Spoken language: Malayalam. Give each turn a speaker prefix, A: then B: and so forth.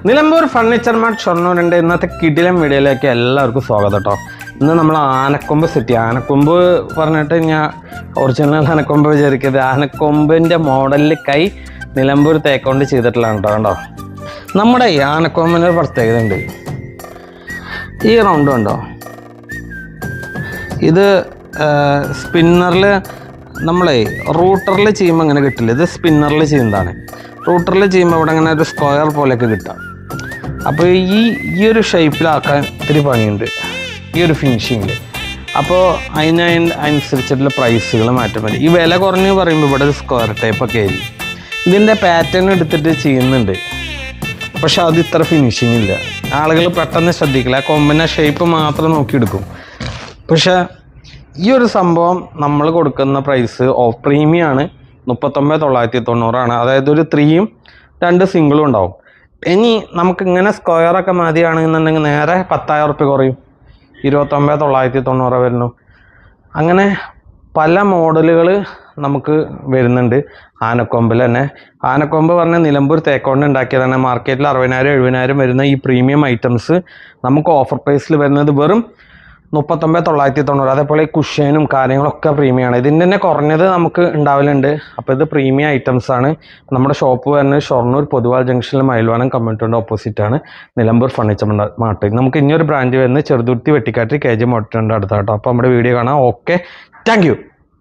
A: നിലമ്പൂർ ഫർണിച്ചർ മാർട്ട് ഷൊർണൂരിൻ്റെ ഇന്നത്തെ കിടിലൻ വീഡിയോയിലേക്ക് എല്ലാവർക്കും സ്വാഗതം കേട്ടോ. ഇന്ന് നമ്മൾ ആനക്കൊമ്പ് സെറ്റ് ചെയ്യാം. ആനക്കൊമ്പ് പറഞ്ഞിട്ട് ഞാൻ ഒറിജിനൽ ആനക്കൊമ്പ് വിചാരിക്കരുത്. ആനക്കൊമ്പിൻ്റെ മോഡലിൽ കൈ നിലമ്പൂർ തേക്കൊണ്ട് ചെയ്തിട്ടുള്ളതാണ് കേട്ടോ. കണ്ടോ, നമ്മുടെ ഈ ആനക്കൊമ്പിന് ഒരു പ്രത്യേകത ഉണ്ട്. ഈ റൗണ്ട് കണ്ടോ, ഇത് സ്പിന്നറിൽ നമ്മളെ റൂട്ടറിൽ ചെയ്യുമ്പോൾ അങ്ങനെ കിട്ടില്ല. ഇത് സ്പിന്നറിൽ ചെയ്യുന്നതാണ്. റൂട്ടറിൽ ചെയ്യുമ്പോൾ ഇവിടെ അങ്ങനെ ഒരു സ്ക്വയർ പോലെയൊക്കെ കിട്ടാം. അപ്പോൾ ഈ ഒരു ഷേപ്പിലാക്കാൻ ഇത്തിരി പണിയുണ്ട്, ഈ ഒരു ഫിനിഷിങ്ങിൽ. അപ്പോൾ അതിനനുസരിച്ചിട്ടുള്ള പ്രൈസുകൾ മാറ്റം വരും. ഈ വില കുറഞ്ഞ് പറയുമ്പോൾ ഇവിടെ ഒരു സ്ക്വയർ ടൈപ്പൊക്കെ ആയിരിക്കും. ഇതിൻ്റെ പാറ്റേൺ എടുത്തിട്ട് ചെയ്യുന്നുണ്ട്, പക്ഷെ അത് ഇത്ര ഫിനിഷിങ് ഇല്ല. ആളുകൾ പെട്ടെന്ന് ശ്രദ്ധിക്കില്ല, ആ കൊമ്പിൻ്റെ ഷേപ്പ് മാത്രം നോക്കിയെടുക്കും. പക്ഷേ ഈ ഒരു സംഭവം നമ്മൾ കൊടുക്കുന്ന പ്രൈസ് ഓഫ് പ്രീമിയാണ് 39,990. അതായത് ഒരു 3ഉം 2 സിംഗിളും ഉണ്ടാവും. ഇനി നമുക്ക് ഇങ്ങനെ സ്ക്വയറൊക്കെ മതിയാണെന്നുണ്ടെങ്കിൽ നേരെ 10,000 റുപ്യ കുറയും, 29,990 വരുന്നു. അങ്ങനെ പല മോഡലുകൾ നമുക്ക് വരുന്നുണ്ട്. ആനക്കൊമ്പിൽ തന്നെ ആനക്കൊമ്പ് പറഞ്ഞാൽ നിലമ്പൂർ തേക്കൊണ്ട് ഉണ്ടാക്കിയതാണ്. മാർക്കറ്റിൽ 60,000-70,000 വരുന്ന ഈ പ്രീമിയം ഐറ്റംസ് നമുക്ക് ഓഫർ പ്രൈസിൽ വരുന്നത് വെറും 39,990. അതേപോലെ ഈ കുഷ്യനും കാര്യങ്ങളൊക്കെ പ്രീമിയമാണ്. ഇതിൻ്റെ തന്നെ കുറഞ്ഞത് നമുക്ക് ഉണ്ടാവലുണ്ട്. അപ്പോൾ ഇത് പ്രീമിയം ഐറ്റംസ് ആണ്. നമ്മുടെ ഷോപ്പ് വരുന്നത് ഷൊർണൂർ പൊതുവാൾ ജംഗ്ഷനിൽ മയിൽവാനം കമ്മ്യൂണിറ്റിയുടെ ഓപ്പോസിറ്റാണ് നിലമ്പൂർ ഫർണിച്ചർ മാർട്ട്. നമുക്ക് ഇനിയൊരു ബ്രാഞ്ച് വരുന്നത് ചെറുതുരുത്തി വെട്ടിക്കാട്ടി KG മോട്ടറിൻ്റെ അടുത്താട്ടോ. അപ്പോൾ നമ്മുടെ വീഡിയോ കാണാം. Okay, thank you.